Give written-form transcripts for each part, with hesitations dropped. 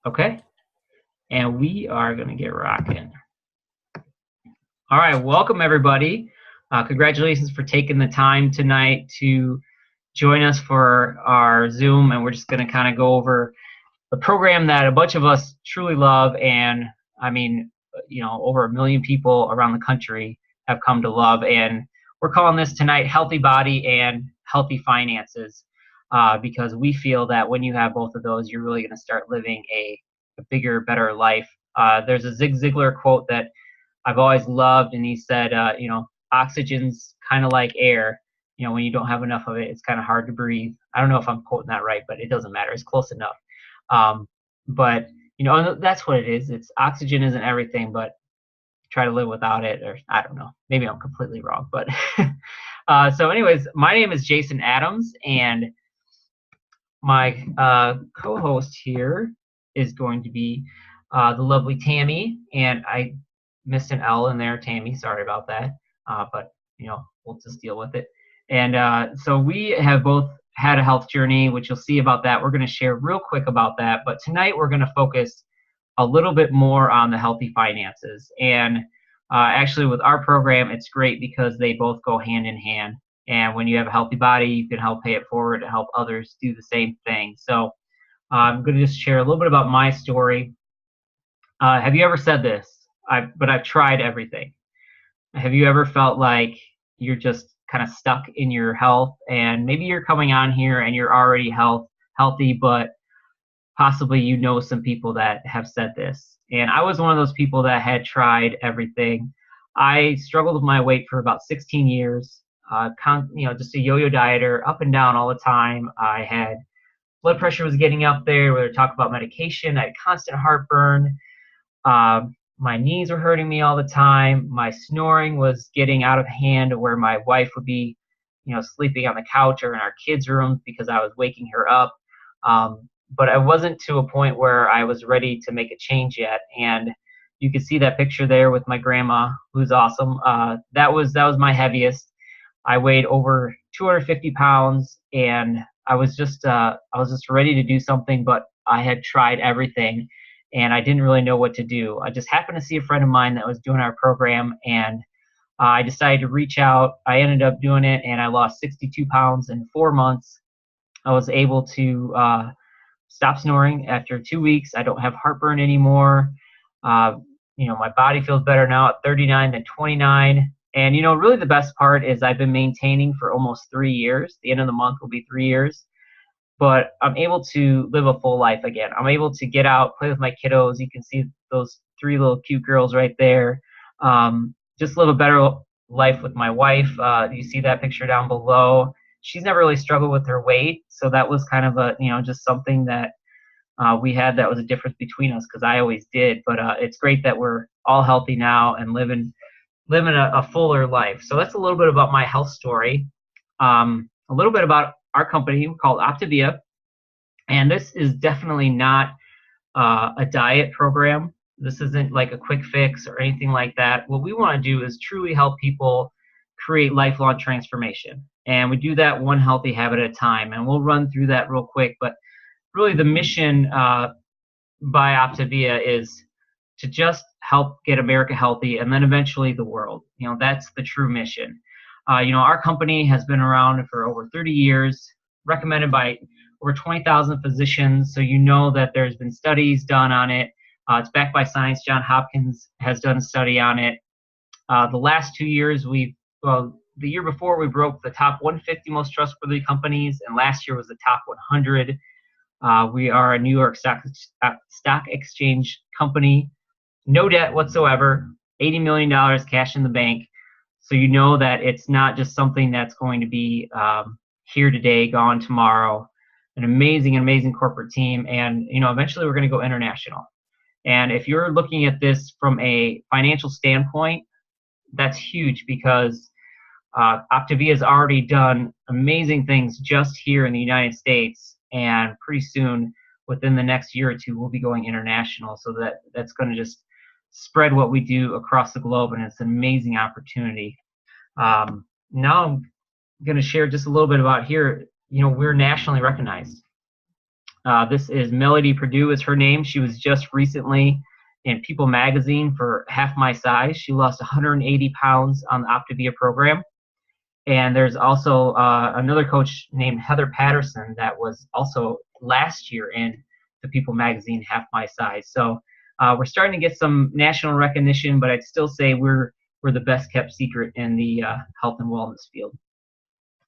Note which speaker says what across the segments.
Speaker 1: Okay, and we are going to get rocking. All right, welcome everybody. Congratulations for taking the time tonight to join us for our Zoom, and we're just going to kind of go over the program that a bunch of us truly love, and I mean, over 1 million people around the country have come to love, and we're calling this tonight Healthy Body and Healthy Finances, because we feel that when you have both of those, you're really going to start living a bigger, better life. There's a Zig Ziglar quote that I've always loved, and he said, oxygen's kind of like air. When you don't have enough of it, it's kind of hard to breathe. I don't know if I'm quoting that right, but it doesn't matter. It's close enough. But that's what it is. It's oxygen isn't everything, but try to live without it, or I don't know. Maybe I'm completely wrong, but so anyways, my name is Jason Adams, and my co-host here is going to be the lovely Tammy, and I missed an L in there, Tammy. Sorry about that, but we'll just deal with it. And so we have both had a health journey, which you'll see about that. We're going to share real quick about that, but tonight we're going to focus a little bit more on the healthy finances. And actually, with our program, it's great because they both go hand in hand. And when you have a healthy body, you can help pay it forward to help others do the same thing. So I'm going to just share a little bit about my story. Have you ever said this? But I've tried everything. Have you ever felt like you're just kind of stuck in your health, and maybe you're coming on here and you're already healthy, but possibly some people that have said this? And I was one of those people that had tried everything. I struggled with my weight for about 16 years. Just a yo-yo dieter, up and down all the time. I had blood pressure was getting up there. We were talking about medication. I had constant heartburn. My knees were hurting me all the time. My snoring was getting out of hand, where my wife would be, sleeping on the couch or in our kids' room because I was waking her up. But I wasn't to a point where I was ready to make a change yet. And you can see that picture there with my grandma, who's awesome. That was my heaviest. I weighed over 250 pounds, and I was just ready to do something, but I had tried everything, and I didn't really know what to do. I just happened to see a friend of mine that was doing our program, and I decided to reach out. I ended up doing it, and I lost 62 pounds in 4 months. I was able to stop snoring after 2 weeks. I don't have heartburn anymore. My body feels better now at 39 than 29. And really the best part is I've been maintaining for almost 3 years. The end of the month will be 3 years. But I'm able to live a full life again. I'm able to get out, play with my kiddos. You can see those 3 little cute girls right there. Just live a better life with my wife. You see that picture down below. She's never really struggled with her weight, so that was kind of just something that we had that was a difference between us, because I always did. But it's great that we're all healthy now and living a fuller life. So that's a little bit about my health story. A little bit about our company called Optavia, and this is definitely not a diet program. This isn't like a quick fix or anything like that. What we want to do is truly help people create lifelong transformation, and we do that one healthy habit at a time, and we'll run through that real quick. But really the mission by Optavia is to just help get America healthy, and then eventually the world. That's the true mission. Our company has been around for over 30 years, recommended by over 20,000 physicians, so that there's been studies done on it. It's backed by science. John Hopkins has done a study on it. The last 2 years, the year before, we broke the top 150 most trustworthy companies, and last year was the top 100. We are a New York Stock Exchange company. No debt whatsoever, $80 million cash in the bank. So that it's not just something that's going to be here today, gone tomorrow. An amazing corporate team, and eventually we're going to go international. And if you're looking at this from a financial standpoint, that's huge, because Optavia has already done amazing things just here in the United States, and pretty soon, within the next year or two, we'll be going international. So that's going to just spread what we do across the globe, and it's an amazing opportunity. Now I'm going to share just a little bit about here. We're nationally recognized. This is Melody Purdue is her name. She was just recently in People Magazine for Half My Size. She lost 180 pounds on the Optavia program. And there's also another coach named Heather Patterson that was also last year in the People Magazine Half My Size. So we're starting to get some national recognition, but I'd still say we're the best kept secret in the health and wellness field.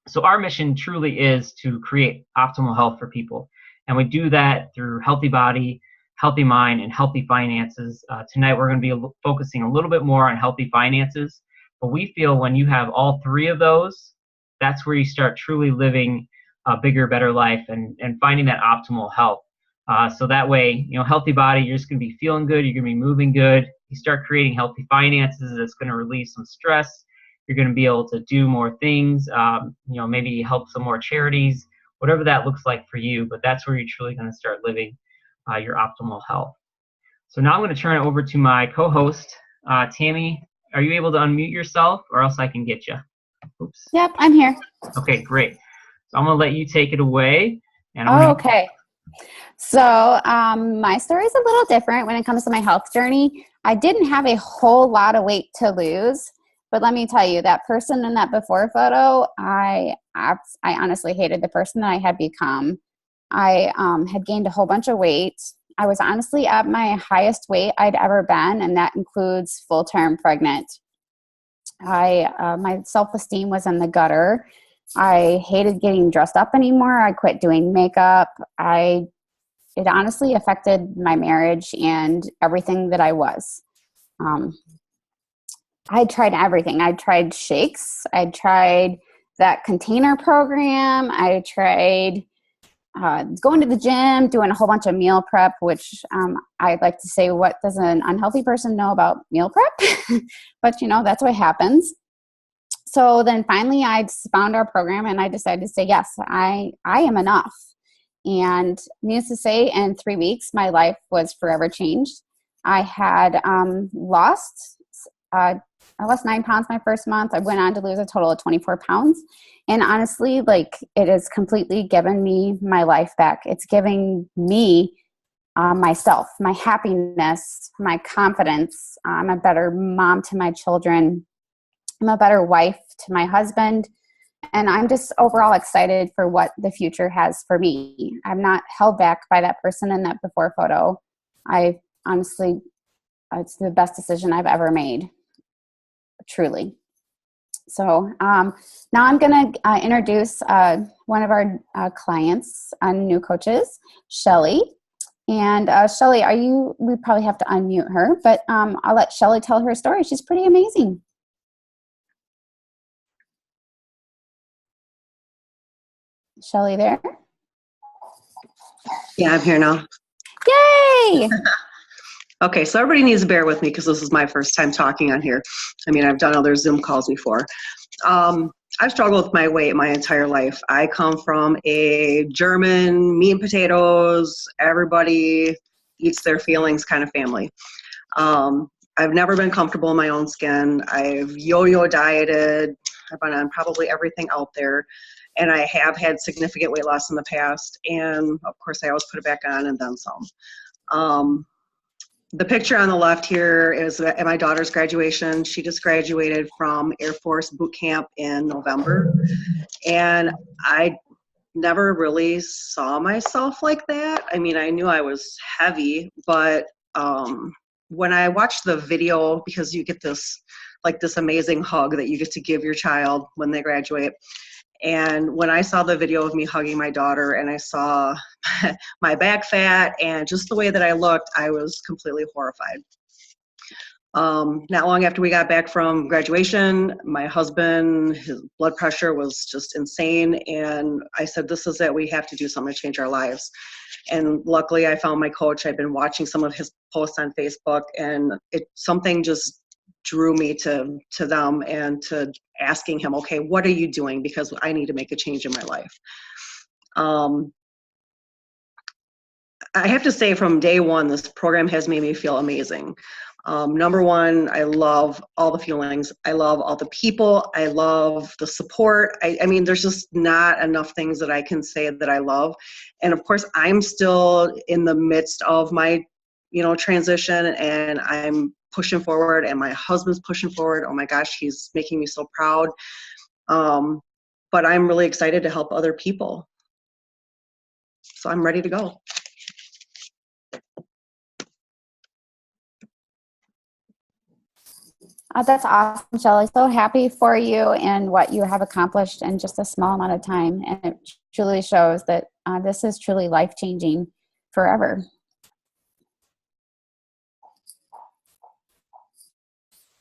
Speaker 1: So our mission truly is to create optimal health for people. And we do that through healthy body, healthy mind, and healthy finances. Tonight we're going to be focusing a little bit more on healthy finances. But we feel when you have all three of those, that's where you start truly living a bigger, better life and finding that optimal health. So that way, healthy body, you're just going to be feeling good. You're going to be moving good. You start creating healthy finances. That's going to release some stress. You're going to be able to do more things, maybe help some more charities, whatever that looks like for you. But that's where you're truly going to start living your optimal health. So now I'm going to turn it over to my co-host, Tammy. Are you able to unmute yourself, or else I can get you? Oops.
Speaker 2: Yep, I'm here.
Speaker 1: Okay, great. So I'm going to let you take it away. And
Speaker 2: okay. So my story is a little different when it comes to my health journey. I didn't have a whole lot of weight to lose, but let me tell you, that person in that before photo, I honestly hated the person that I had become. I had gained a whole bunch of weight. I was honestly at my highest weight I'd ever been, and that includes full-term pregnant. My self-esteem was in the gutter. I hated getting dressed up anymore. I quit doing makeup. It honestly affected my marriage and everything that I was. I tried everything. I tried shakes. I tried that container program. I tried going to the gym, doing a whole bunch of meal prep, which I'd like to say, what does an unhealthy person know about meal prep? But, that's what happens. So then finally I found our program and I decided to say, yes, I am enough. And needless to say, in 3 weeks, my life was forever changed. I had lost 9 pounds my first month. I went on to lose a total of 24 pounds. And honestly, it has completely given me my life back. It's giving me myself, my happiness, my confidence. I'm a better mom to my children. I'm a better wife to my husband. And I'm just overall excited for what the future has for me. I'm not held back by that person in that before photo. I honestly, it's the best decision I've ever made. Truly. So now I'm going to introduce one of our clients and new coaches, Shelly. And Shelly, we probably have to unmute her, but I'll let Shelly tell her story. She's pretty amazing. Shelly there?
Speaker 3: Yeah, I'm here now.
Speaker 2: Yay!
Speaker 3: Okay, so everybody needs to bear with me because this is my first time talking on here. I mean, I've done other Zoom calls before. I've struggled with my weight my entire life. I come from a German meat and potatoes, everybody eats their feelings kind of family. I've never been comfortable in my own skin. I've yo-yo dieted. I've been on probably everything out there. And I have had significant weight loss in the past. And of course, I always put it back on and then some. The picture on the left here is at my daughter's graduation. She just graduated from Air Force boot camp in November. And I never really saw myself like that. I mean, I knew I was heavy, but when I watched the video, because you get this amazing hug that you get to give your child when they graduate. And when I saw the video of me hugging my daughter and I saw my back fat and just the way that I looked, I was completely horrified. Not long after we got back from graduation, my husband, his blood pressure was just insane. And I said, this is it. We have to do something to change our lives. And luckily I found my coach. I've been watching some of his posts on Facebook, and something just drew me to them and to asking him, okay, what are you doing? Because I need to make a change in my life. I have to say, from day one, this program has made me feel amazing. Number one, I love all the feelings. I love all the people. I love the support. I mean, there's just not enough things that I can say that I love. And of course, I'm still in the midst of my, transition, and I'm pushing forward, and my husband's pushing forward. Oh my gosh, he's making me so proud. But I'm really excited to help other people. So I'm ready to go.
Speaker 2: That's awesome, Shelley. So happy for you and what you have accomplished in just a small amount of time. And it truly shows that this is truly life-changing forever.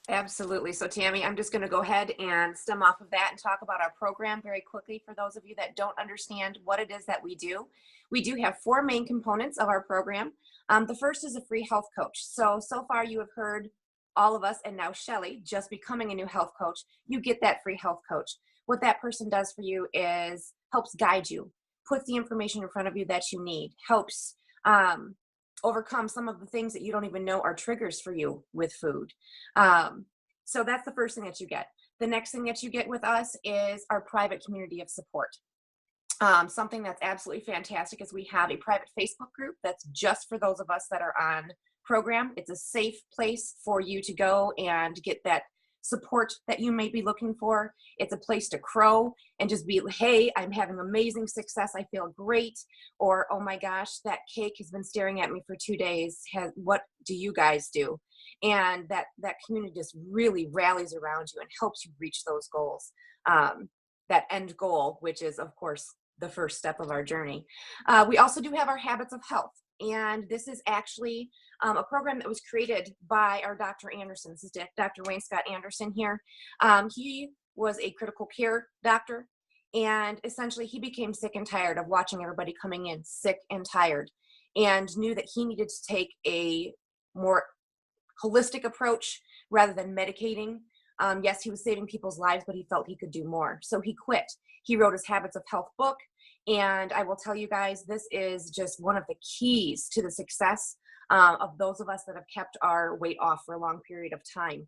Speaker 4: Absolutely. So Tammy, I'm just going to go ahead and stem off of that and talk about our program very quickly for those of you that don't understand what it is that we do. We do have 4 main components of our program. The first is a free health coach. So far you have heard all of us, and now Shelley just becoming a new health coach. You get that free health coach. What that person does for you is helps guide you, puts the information in front of you that you need, helps overcome some of the things that you don't even know are triggers for you with food. So that's the first thing that you get. The next thing that you get with us is our private community of support. Something that's absolutely fantastic is we have a private Facebook group that's just for those of us that are on program. It's a safe place for you to go and get that support that you may be looking for. It's a place to crow and just be, hey, I'm having amazing success. I feel great. Or, oh my gosh, that cake has been staring at me for 2 days. What do you guys do? And that community just really rallies around you and helps you reach those goals. That end goal, which is, of course, the first step of our journey. We also do have our habits of health. And this is actually a program that was created by our Dr. Anderson. This is Dr. Wayne Scott Anderson here. He was a critical care doctor, and essentially he became sick and tired of watching everybody coming in sick and tired, and knew that he needed to take a more holistic approach rather than medicating. Yes, he was saving people's lives, but he felt he could do more. So he quit. He wrote his Habits of Health book. And I will tell you guys, this is just one of the keys to the success of those of us that have kept our weight off for a long period of time.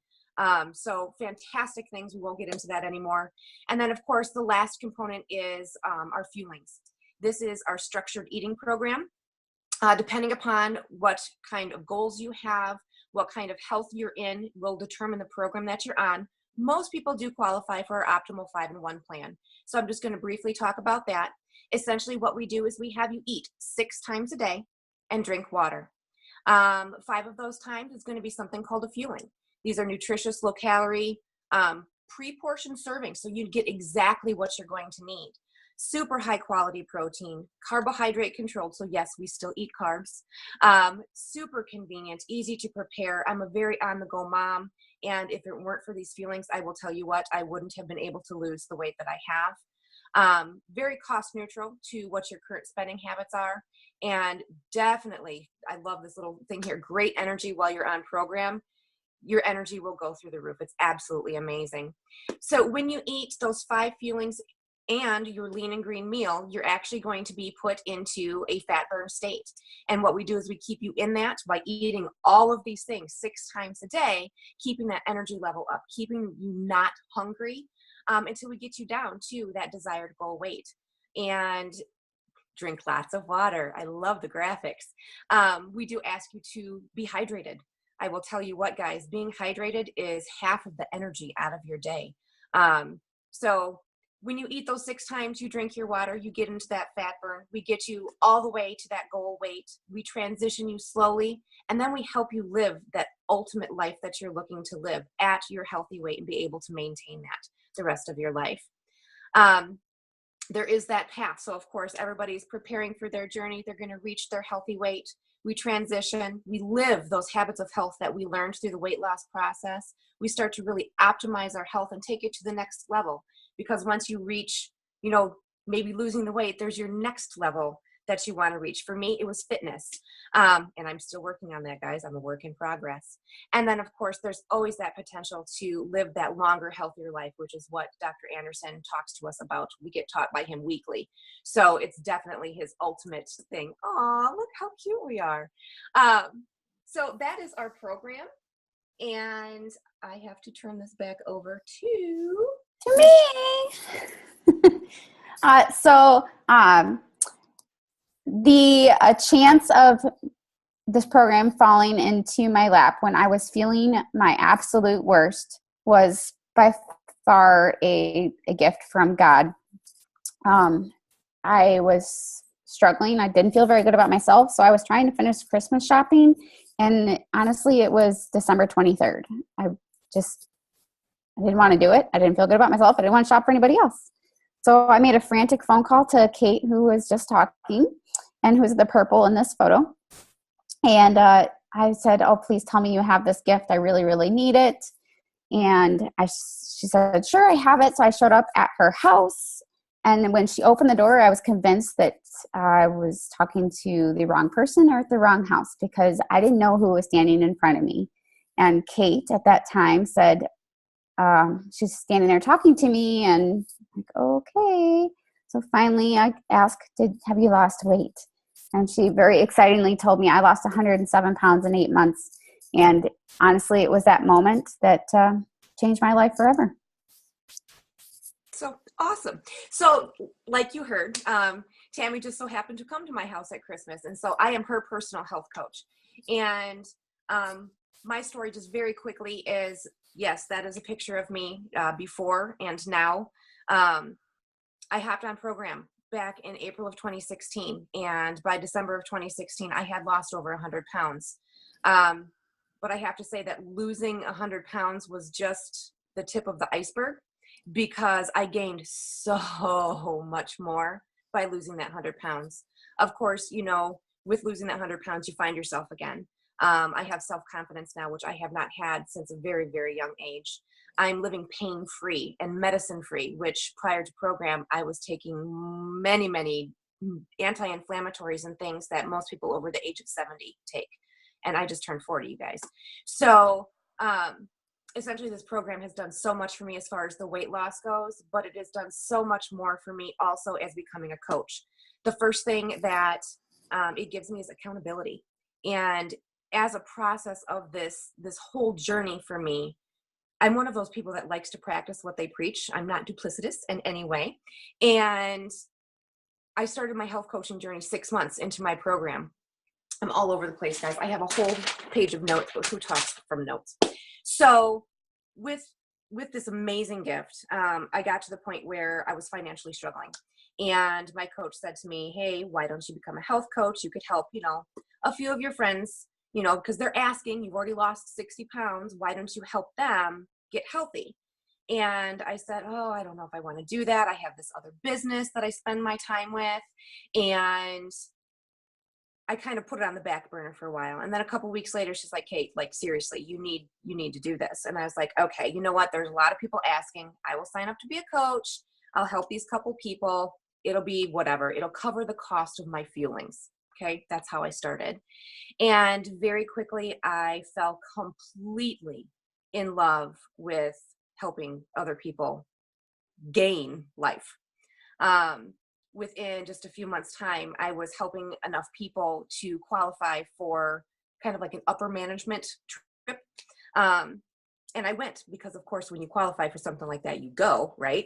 Speaker 4: So fantastic things. We won't get into that anymore. And then, of course, the last component is our fuelings. This is our structured eating program. Depending upon what kind of goals you have, what kind of health you're in, will determine the program that you're on. Most people do qualify for our optimal 5-in-1 plan. So I'm just going to briefly talk about that. Essentially what we do is we have you eat 6 times a day and drink water. 5 of those times is going to be something called a fueling. These are nutritious, low calorie, pre-portioned servings. So you get exactly what you're going to need. Super high quality protein, carbohydrate controlled. So yes, we still eat carbs. Super convenient, easy to prepare. I'm a very on the go mom. And if it weren't for these feelings, I will tell you what, I wouldn't have been able to lose the weight that I have. Very cost neutral to what your current spending habits are. And definitely, I love this little thing here, great energy while you're on program. Your energy will go through the roof. It's absolutely amazing. So when you eat those 5 fuelings and your lean and green meal, you're actually going to be put into a fat burn state. And what we do is we keep you in that by eating all of these things 6 times a day, keeping that energy level up, keeping you not hungry until we get you down to that desired goal weight. And drink lots of water. I love the graphics. We do ask you to be hydrated. I will tell you what, guys, being hydrated is half of the energy out of your day. So when you eat those 6 times, you drink your water, you get into that fat burn. We get you all the way to that goal weight. We transition you slowly, and then we help you live that ultimate life that you're looking to live at your healthy weight and be able to maintain that the rest of your life. There is that path. So of course, everybody's preparing for their journey. They're going to reach their healthy weight. We transition, we live those habits of health that we learned through the weight loss process. We start to really optimize our health and take it to the next level. Because once you reach, maybe losing the weight, there's your next level that you want to reach. For me, it was fitness. And I'm still working on that, guys. I'm a work in progress. And then, of course, there's always that potential to live that longer, healthier life, which is what Dr. Anderson talks to us about. We get taught by him weekly. So it's definitely his ultimate thing. Aw, look how cute we are. So that is our program. And I have to turn this back over to
Speaker 2: me. The chance of this program falling into my lap when I was feeling my absolute worst was by far a gift from God. I was struggling. I didn't feel very good about myself, so I was trying to finish Christmas shopping, and honestly, it was December 23rd. I didn't want to do it. I didn't feel good about myself. I didn't want to shop for anybody else. So I made a frantic phone call to Kate, who was just talking, and who's the purple in this photo. And I said, oh, please tell me you have this gift. I really, really need it. And she said, sure, I have it. So I showed up at her house. And when she opened the door, I was convinced that I was talking to the wrong person or at the wrong house, because I didn't know who was standing in front of me. And Kate at that time said, she's standing there talking to me, and I'm like, okay. So finally I asked, have you lost weight? And she very excitingly told me I lost 107 pounds in 8 months. And honestly, it was that moment that changed my life forever.
Speaker 4: So awesome. So like you heard, Tammy just so happened to come to my house at Christmas. And so I am her personal health coach. And my story just very quickly is, yes, that is a picture of me before and now. I hopped on program back in April of 2016. And by December of 2016, I had lost over 100 pounds. But I have to say that losing 100 pounds was just the tip of the iceberg, because I gained so much more by losing that 100 pounds. Of course, you know, with losing that 100 pounds, you find yourself again. I have self-confidence now, which I have not had since a very, very young age. I'm living pain-free and medicine-free, which prior to program, I was taking many, many anti-inflammatories and things that most people over the age of 70 take. And I just turned 40, you guys. So essentially this program has done so much for me as far as the weight loss goes, but it has done so much more for me also as becoming a coach. The first thing that it gives me is accountability. And as a process of this whole journey for me, I'm one of those people that likes to practice what they preach. I'm not duplicitous in any way. And I started my health coaching journey 6 months into my program. I'm all over the place, guys. I have a whole page of notes, but who talks from notes? So with this amazing gift, I got to the point where I was financially struggling. And my coach said to me, hey, why don't you become a health coach? You could help, you know, a few of your friends, you know, because they're asking, you've already lost 60 pounds. Why don't you help them get healthy? And I said, oh, I don't know if I want to do that. I have this other business that I spend my time with. And I kind of put it on the back burner for a while. And then a couple weeks later, she's like, Kate, like, seriously, you need to do this. And I was like, okay, you know what? There's a lot of people asking. I will sign up to be a coach. I'll help these couple people. It'll be whatever. It'll cover the cost of my feelings. Okay. That's how I started. And very quickly, I fell completely in love with helping other people gain life. Within just a few months' time, I was helping enough people to qualify for kind of like an upper management trip. And I went because, of course, when you qualify for something like that, you go, right?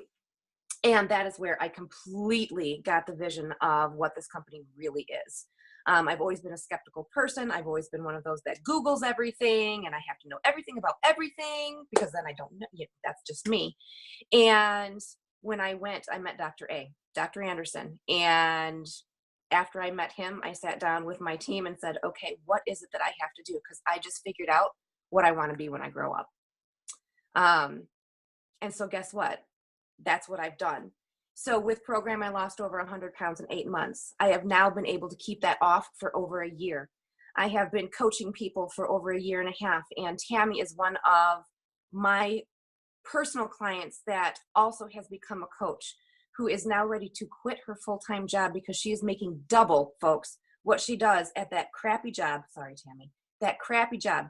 Speaker 4: And that is where I completely got the vision of what this company really is. I've always been a skeptical person. I've always been one of those that Googles everything, and I have to know everything about everything, because then I don't know. You know, that's just me. And when I went, I met Dr. Anderson. And after I met him, I sat down with my team and said, okay, what is it that I have to do? Because I just figured out what I want to be when I grow up. And so guess what? That's what I've done. So with program, I lost over 100 pounds in 8 months. I have now been able to keep that off for over a year. I have been coaching people for over a year and a half. And Tammy is one of my personal clients that also has become a coach, who is now ready to quit her full-time job because she is making double, folks, what she does at that crappy job. Sorry, Tammy, that crappy job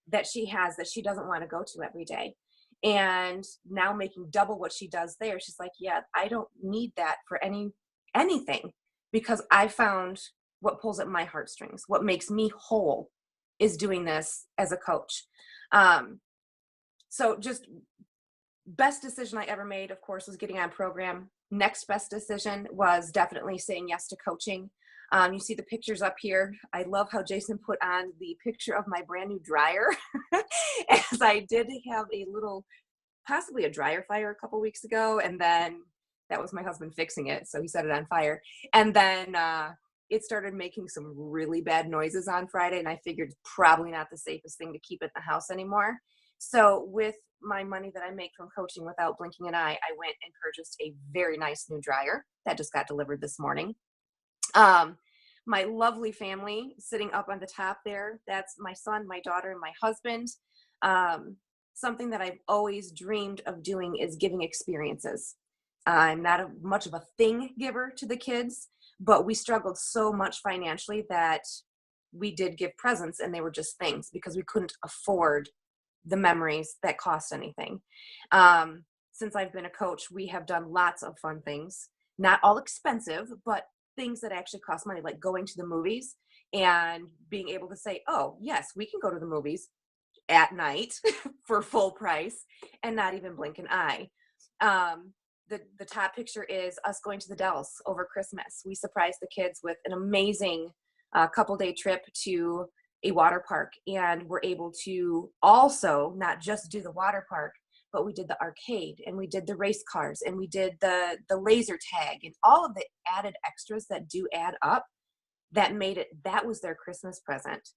Speaker 4: that she has that she doesn't want to go to every day. And now making double what she does there. She's like, yeah, I don't need that for anything, because I found what pulls at my heartstrings, what makes me whole. is doing this as a coach. So just best decision I ever made, of course, was getting on program. Next best decision was definitely saying yes to coaching. You see the pictures up here. I love how Jason put on the picture of my brand new dryer, as I did have a little, possibly a dryer fire a couple weeks ago, and then that was my husband fixing it, so he set it on fire. And then it started making some really bad noises on Friday, and I figured probably not the safest thing to keep at the house anymore. So with my money that I make from coaching without blinking an eye, I went and purchased a very nice new dryer that just got delivered this morning. My lovely family sitting up on the top there, that's my son, my daughter, and my husband. Something that I've always dreamed of doing is giving experiences. I'm not much of a thing giver to the kids, but we struggled so much financially that we did give presents, and they were just things because we couldn't afford the memories that cost anything. Since I've been a coach, we have done lots of fun things, not all expensive, but things that actually cost money, like going to the movies and being able to say, oh yes, we can go to the movies at night for full price and not even blink an eye. The top picture is us going to the Dells over Christmas. We surprised the kids with an amazing couple-day trip to a water park, and we're able to also not just do the water park, but we did the arcade, and we did the race cars, and we did the laser tag, and all of the added extras that do add up. That made it, that was their Christmas present.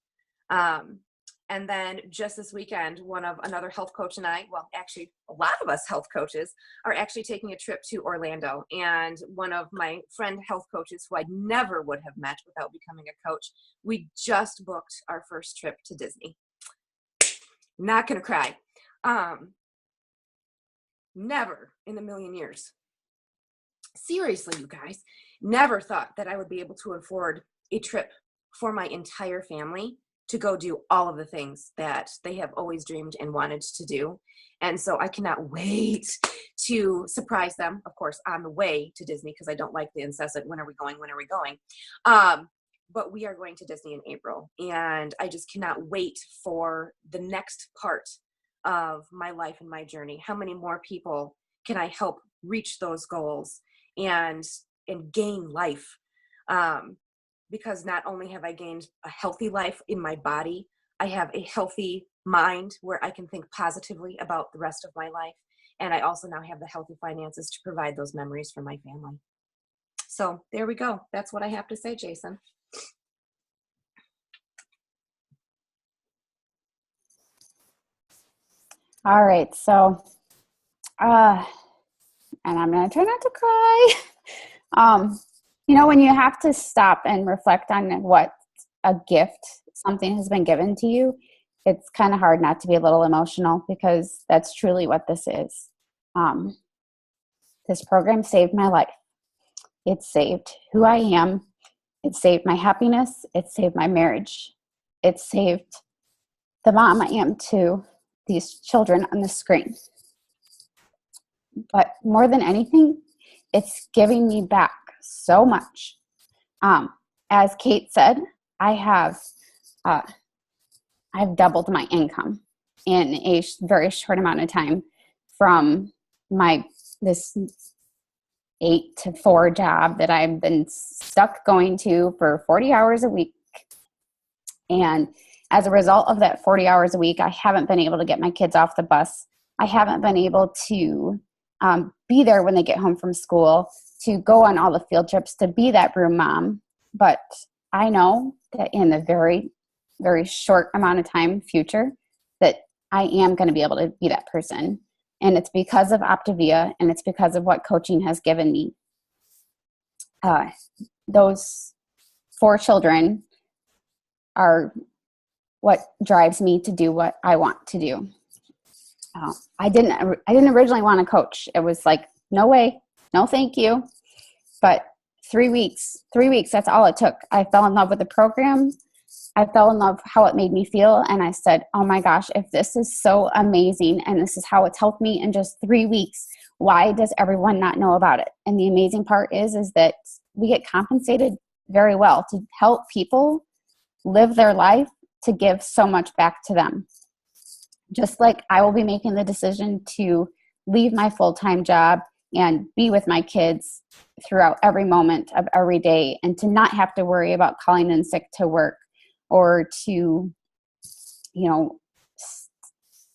Speaker 4: And then just this weekend, another health coach and I, well, actually a lot of us health coaches are actually taking a trip to Orlando. And one of my friend health coaches who I never would have met without becoming a coach, we just booked our first trip to Disney. Not gonna cry. Never in a million years. Seriously, you guys, never thought that I would be able to afford a trip for my entire family to go do all of the things that they have always dreamed and wanted to do. And so I cannot wait to surprise them, of course, on the way to Disney, because I don't like the incessant, when are we going? But we are going to Disney in April, and I just cannot wait for the next part of my life and my journey. How many more people can I help reach those goals and gain life? Because not only have I gained a healthy life in my body, I have a healthy mind where I can think positively about the rest of my life. And I also now have the healthy finances to provide those memories for my family. So there we go. That's what I have to say, Jason.
Speaker 2: All right. So, and I'm going to try not to cry. When you have to stop and reflect on what a gift something has been given to you, it's kind of hard not to be a little emotional, because that's truly what this is. This program saved my life. It saved who I am. It saved my happiness. It saved my marriage. It saved the mom I am to these children on the screen. But more than anything, it's giving me back so much. As Kate said, I've doubled my income in a very short amount of time from this 8 to 4 job that I've been stuck going to for 40 hours a week. And as a result of that 40 hours a week, I haven't been able to get my kids off the bus. I haven't been able to be there when they get home from school, to go on all the field trips, to be that broom mom. But I know that in the very, very short amount of time future that I am going to be able to be that person. And it's because of Optavia, and it's because of what coaching has given me. Those 4 children are what drives me to do what I want to do. I didn't originally want to coach. It was like, no way, no thank you. But 3 weeks, that's all it took. I fell in love with the program. I fell in love how it made me feel. And I said, oh my gosh, if this is so amazing and this is how it's helped me in just 3 weeks, why does everyone not know about it? And the amazing part is that we get compensated very well to help people live their life to give so much back to them. Just like I will be making the decision to leave my full-time job and be with my kids throughout every moment of every day, and to not have to worry about calling in sick to work, or to,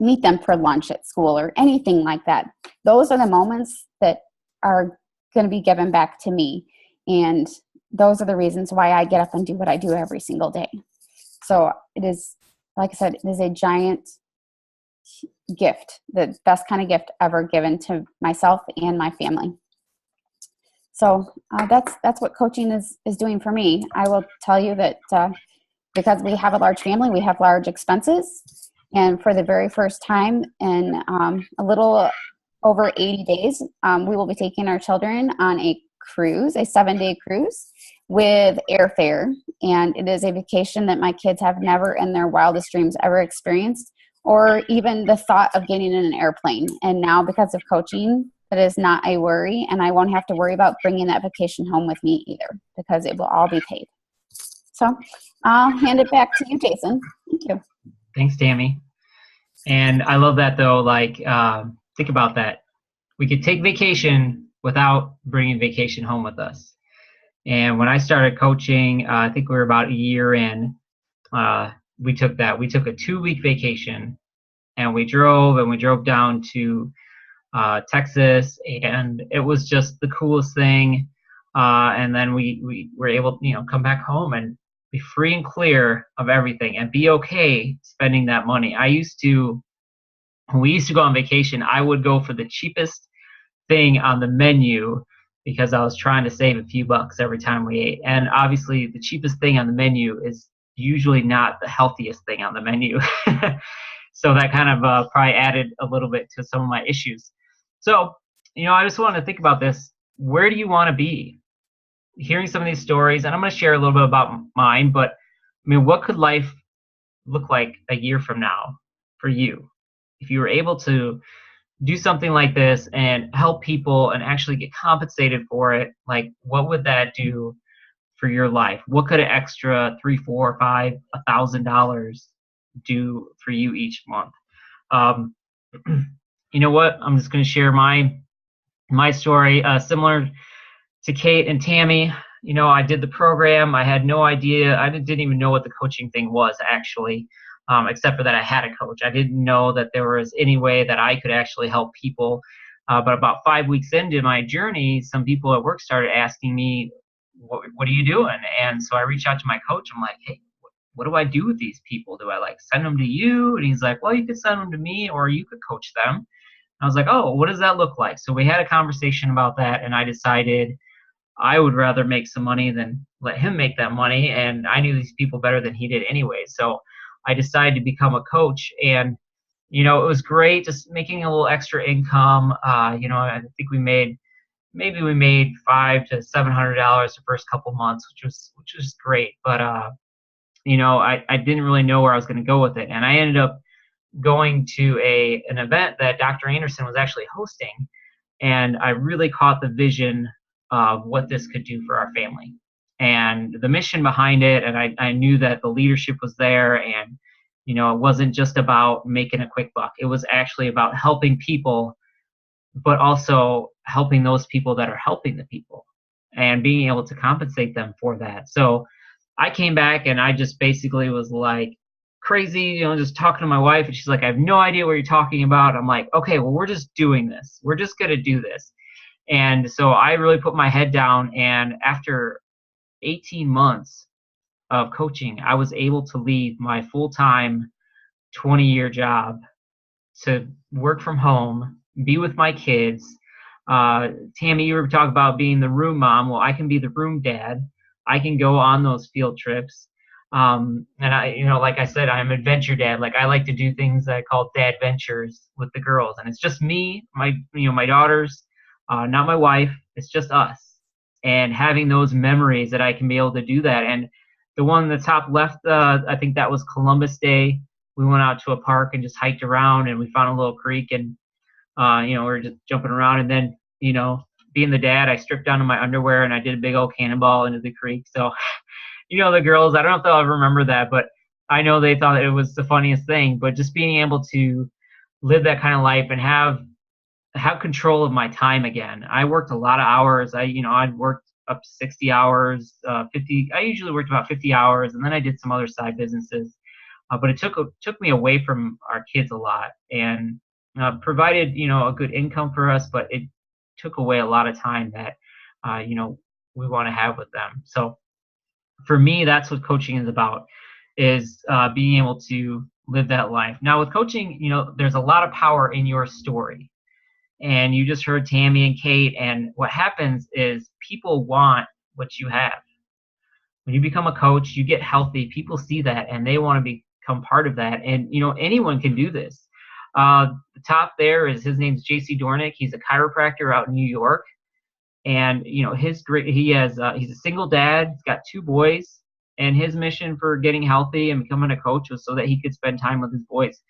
Speaker 2: meet them for lunch at school or anything like that. Those are the moments that are going to be given back to me. And those are the reasons why I get up and do what I do every single day. So it is, like I said, it is a giant gift, the best kind of gift ever given to myself and my family. So that's what coaching is doing for me. I will tell you that because we have a large family, we have large expenses. And for the very first time in a little over 80 days, we will be taking our children on a cruise, a 7-day cruise with airfare. And it is a vacation that my kids have never in their wildest dreams ever experienced, or even the thought of getting in an airplane. And now, because of coaching, that is not a worry, and I won't have to worry about bringing that vacation home with me either, because it will all be paid. So I'll hand it back to you, Jason. Thank you.
Speaker 1: Thanks, Tammy. And I love that, though. Think about that. We could take vacation without bringing vacation home with us. And when I started coaching, I think we were about a year in, we took a 2-week vacation, and we drove down to Texas, and it was just the coolest thing. And then we were able to, come back home and be free and clear of everything and be okay spending that money. When we used to go on vacation, I would go for the cheapest thing on the menu because I was trying to save a few bucks every time we ate. And obviously the cheapest thing on the menu is usually not the healthiest thing on the menu. So that kind of probably added a little bit to some of my issues. So, I just want to think about this. Where do you want to be? Hearing some of these stories, and I'm going to share a little bit about mine, but what could life look like a year from now for you if you were able to do something like this and help people and actually get compensated for it? Like, what would that do for your life? What could an extra $3, $4, $5, $1,000 do for you each month? You know what? I'm just going to share my story, similar to Kate and Tammy. I did the program. I had no idea. I didn't even know what the coaching thing was, actually, except for that I had a coach. I didn't know that there was any way that I could actually help people. But about 5 weeks into my journey, some people at work started asking me, what are you doing? And so I reached out to my coach. I'm like, hey, what do I do with these people? Do I send them to you? And he's like, well, you could send them to me, or you could coach them. And I was like, oh, what does that look like? So we had a conversation about that, and I decided I would rather make some money than let him make that money. And I knew these people better than he did anyway. So I decided to become a coach, and it was great, just making a little extra income. I think we made $500 to $700 the first couple months, which was great. But I didn't really know where I was going to go with it, and I ended up going to an event that Dr. Anderson was actually hosting, and I really caught the vision of what this could do for our family and the mission behind it. And I knew that the leadership was there, and it wasn't just about making a quick buck. It was actually about helping people, but also helping those people that are helping the people and being able to compensate them for that. So I came back, and I just basically was like crazy, just talking to my wife, and she's like, I have no idea what you're talking about. I'm like, okay, well, we're just doing this. We're just going to do this. And so I really put my head down, and after 18 months of coaching, I was able to leave my full-time 20-year job to work from home, be with my kids. Tammy, you were talking about being the room mom. Well, I can be the room dad. I can go on those field trips. And I, like I said, I'm an adventure dad. I like to do things that I call dad ventures with the girls. And it's just me, my daughters, not my wife. It's just us. And having those memories that I can be able to do that. And the one in the top left, I think that was Columbus Day. We went out to a park and just hiked around, and we found a little creek, and we were just jumping around. And then, being the dad, I stripped down to my underwear and I did a big old cannonball into the creek. So, the girls, I don't know if they'll ever remember that, but I know they thought it was the funniest thing, but just being able to live that kind of life and have control of my time again. I worked a lot of hours. I'd worked up to 60 hours, 50. I usually worked about 50 hours, and then I did some other side businesses. But it took me away from our kids a lot, and provided a good income for us, but it took away a lot of time that we want to have with them. So for me, that's what coaching is about, is being able to live that life. Now with coaching, there's a lot of power in your story. And you just heard Tammy and Kate, and what happens is people want what you have. When you become a coach, you get healthy, people see that and they want to become part of that. And anyone can do this. The top there is, his name's JC Dornick. He's a chiropractor out in New York. And he's a single dad. He's got 2 boys, and his mission for getting healthy and becoming a coach was so that he could spend time with his boys.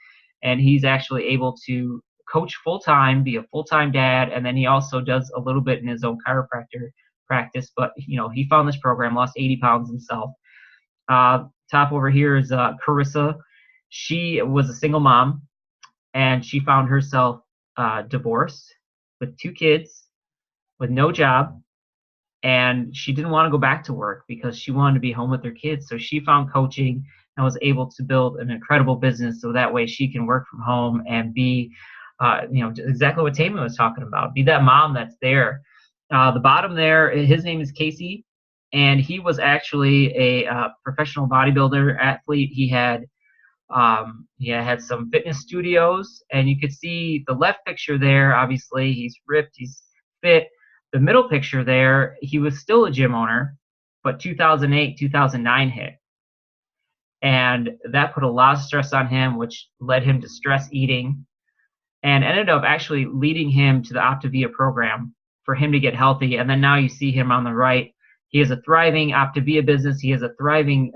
Speaker 1: And he's actually able to coach full-time, be a full-time dad, and then he also does a little bit in his own chiropractor practice. But he found this program, lost 80 pounds himself. Top over here is Carissa. She was a single mom, and she found herself divorced with 2 kids, with no job, and she didn't want to go back to work because she wanted to be home with her kids. So she found coaching and was able to build an incredible business, so that way she can work from home and be exactly what Tammy was talking about, be that mom that's there. The bottom there, his name is Casey, and he was actually a professional bodybuilder athlete. He had some fitness studios, and you could see the left picture there. Obviously, he's ripped, he's fit. The middle picture there, he was still a gym owner, but 2008, 2009 hit. And that put a lot of stress on him, which led him to stress eating, and ended up actually leading him to the Optavia program for him to get healthy. And then now you see him on the right. He has a thriving Optavia business. He has a thriving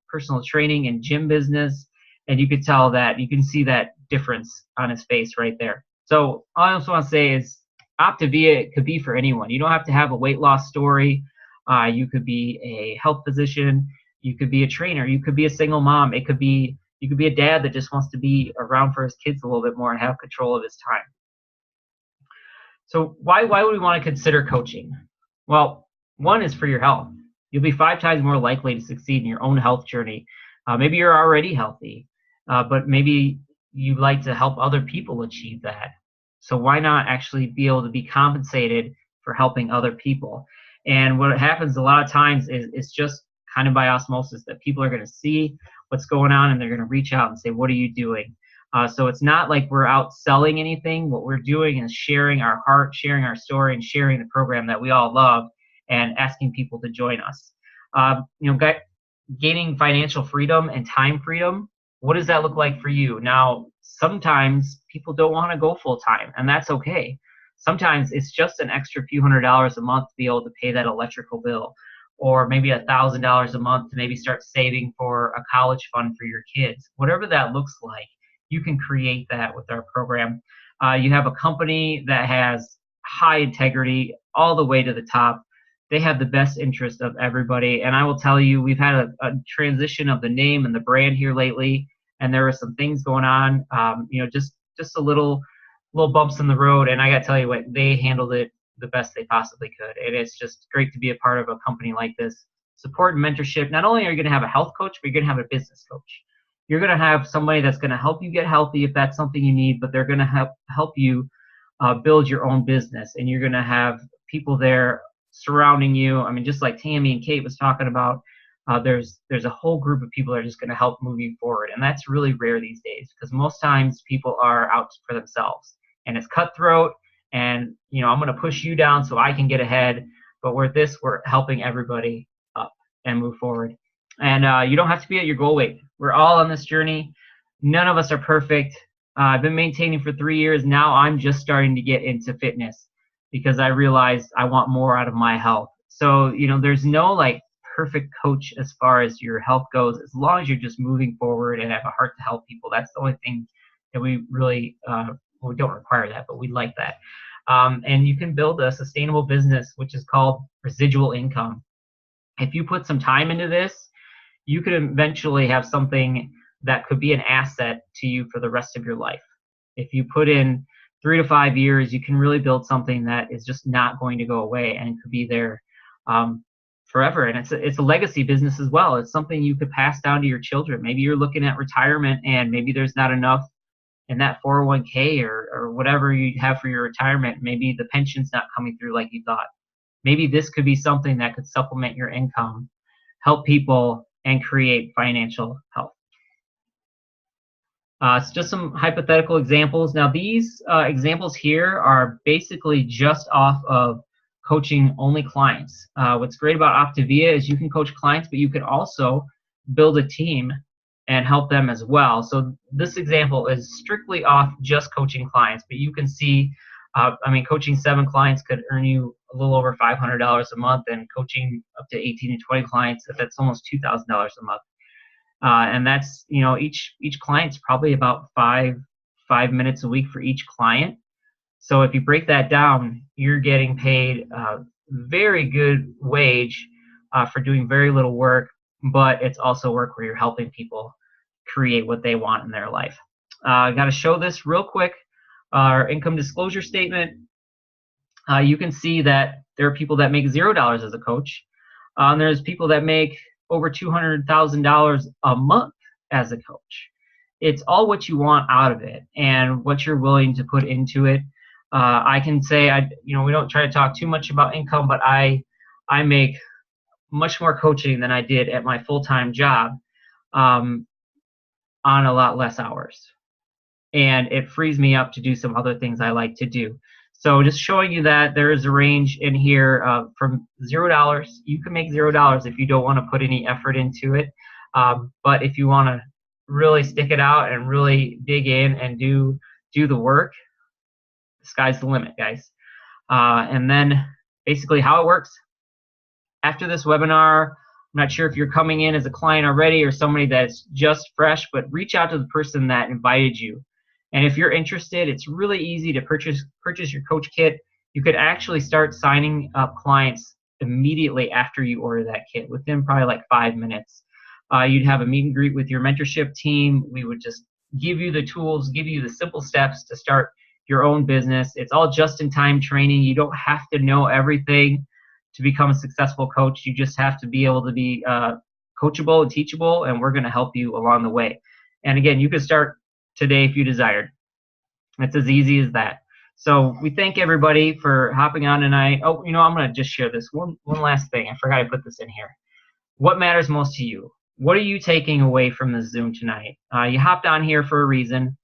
Speaker 1: personal training and gym business. And you could tell that, you can see that difference on his face right there. So all I also want to say is Optavia could be for anyone. You don't have to have a weight loss story. You could be a health physician. You could be a trainer. You could be a single mom. You could be a dad that just wants to be around for his kids a little bit more and have control of his time. So why would we want to consider coaching? Well, one is for your health. You'll be 5 times more likely to succeed in your own health journey. Maybe you're already healthy, but maybe you like to help other people achieve that. So why not actually be able to be compensated for helping other people? And what happens a lot of times is just kind of by osmosis, that people are going to see what's going on and they're going to reach out and say, what are you doing? So it's not like we're out selling anything. What we're doing is sharing our heart, sharing our story, and sharing the program that we all love, and asking people to join us. Gaining financial freedom and time freedom, what does that look like for you? Now, sometimes people don't want to go full time, and that's okay. Sometimes it's just an extra few $100s a month to be able to pay that electrical bill, or maybe $1,000 a month to maybe start saving for a college fund for your kids. Whatever that looks like, you can create that with our program. You have a company that has high integrity all the way to the top. They have the best interest of everybody. And I will tell you, we've had a transition of the name and the brand here lately, and there were some things going on, just a little bumps in the road. And I got to tell you what, they handled it the best they possibly could. And it's just great to be a part of a company like this. Support and mentorship. Not only are you going to have a health coach, but you're going to have a business coach. You're going to have somebody that's going to help you get healthy if that's something you need, but they're going to help you build your own business. And you're going to have people there surrounding you. I mean, just like Tammy and Kate was talking about, there's a whole group of people that are just going to help move you forward. And that's really rare these days, because most times people are out for themselves, and it's cutthroat, and I'm going to push you down so I can get ahead. But we're helping everybody up and move forward. And you don't have to be at your goal weight. We're all on this journey. None of us are perfect. I've been maintaining for 3 years. Now I'm just starting to get into fitness because I realized I want more out of my health. So, there's no perfect coach as far as your health goes, as long as you're just moving forward and have a heart to help people. That's the only thing that we really, we don't require that, but we like that. And you can build a sustainable business, which is called residual income. If you put some time into this, you could eventually have something that could be an asset to you for the rest of your life. If you put in 3 to 5 years, you can really build something that is just not going to go away and could be there forever. And it's a legacy business as well. It's something you could pass down to your children. Maybe you're looking at retirement and maybe there's not enough in that 401k or whatever you have for your retirement. Maybe the pension's not coming through like you thought. Maybe this could be something that could supplement your income, help people, and create financial health. It's just some hypothetical examples. Now, these examples here are basically just off of coaching only clients. What's great about Optavia is you can coach clients, but you can also build a team and help them as well. So this example is strictly off just coaching clients, but you can see, coaching 7 clients could earn you a little over $500 a month, and coaching up to 18 to 20 clients, that's almost $2,000 a month. And that's, each client's probably about five minutes a week for each client. So if you break that down, you're getting paid a very good wage for doing very little work, but it's also work where you're helping people create what they want in their life. I got to show this real quick. Our income disclosure statement. You can see that there are people that make $0 as a coach. There's people that make over $200,000 a month as a coach. It's all what you want out of it and what you're willing to put into it. I can say, we don't try to talk too much about income, but I make much more coaching than I did at my full-time job on a lot less hours. And it frees me up to do some other things I like to do. So just showing you that there is a range in here from $0. You can make $0 if you don't want to put any effort into it. But if you want to really stick it out and really dig in and do the work, the sky's the limit, guys. And then basically how it works. After this webinar, I'm not sure if you're coming in as a client already or somebody that's just fresh, but reach out to the person that invited you. And if you're interested, it's really easy to purchase your coach kit. You could actually start signing up clients immediately after you order that kit, within probably like 5 minutes. You'd have a meet and greet with your mentorship team. We would just give you the tools, give you the simple steps to start your own business. It's all just-in-time training. You don't have to know everything to become a successful coach. You just have to be able to be coachable and teachable, and we're going to help you along the way. And again, you can start today if you desired. It's as easy as that. So we thank everybody for hopping on tonight. Oh, I'm going to just share this one last thing. I forgot to put this in here. What matters most to you? What are you taking away from the Zoom tonight? You hopped on here for a reason.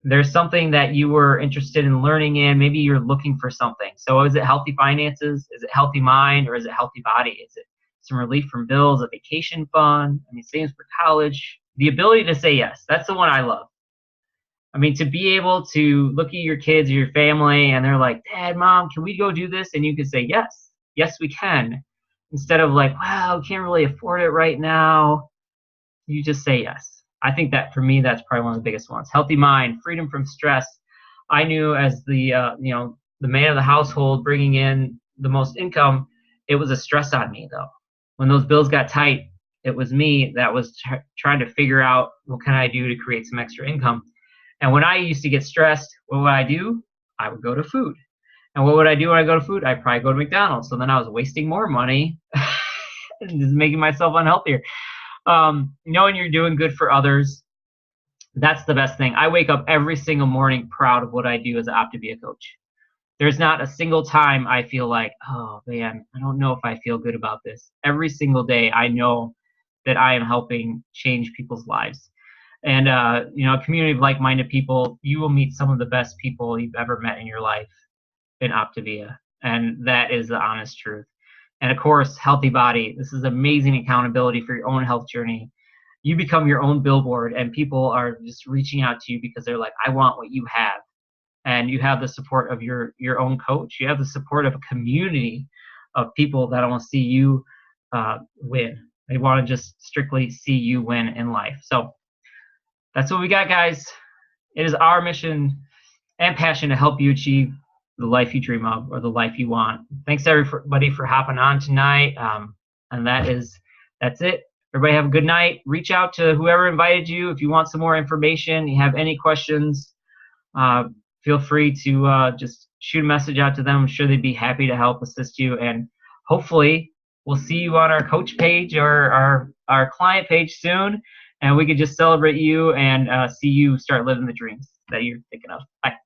Speaker 1: There's something that you were interested in learning in. Maybe you're looking for something. So is it healthy finances? Is it healthy mind? Or is it healthy body? Is it some relief from bills, a vacation fund? Savings for college? The ability to say yes. That's the one I love. To be able to look at your kids or your family and they're like, Dad, Mom, can we go do this? And you can say, yes, we can. Instead of like, wow, can't really afford it right now. You just say yes. I think that for me, that's probably one of the biggest ones. Healthy mind, freedom from stress. I knew as the man of the household bringing in the most income, it was a stress on me though. When those bills got tight, it was me that was trying to figure out what can I do to create some extra income. And when I used to get stressed, what would I do? I would go to food. And what would I do when I go to food? I'd probably go to McDonald's. So then I was wasting more money and just making myself unhealthier. Knowing you're doing good for others, that's the best thing. I wake up every single morning proud of what I do as an Optavia coach. There's not a single time I feel like, oh man, I don't know if I feel good about this. Every single day I know that I am helping change people's lives. And, a community of like-minded people, you will meet some of the best people you've ever met in your life in Optavia. And that is the honest truth. And of course, healthy body. This is amazing accountability for your own health journey. You become your own billboard and people are just reaching out to you because they're like, I want what you have. And you have the support of your own coach. You have the support of a community of people that want to see you win. They want to just strictly see you win in life. So that's what we got, guys. It is our mission and passion to help you achieve the life you dream of or the life you want. Thanks everybody for hopping on tonight. And that's it. everybody have a good night. Reach out to whoever invited you if you want some more information. You have any questions, feel free to just shoot a message out to them. I'm sure they'd be happy to help assist you. And hopefully we'll see you on our coach page or our client page soon. And we could just celebrate you and see you start living the dreams that you're thinking of. Bye.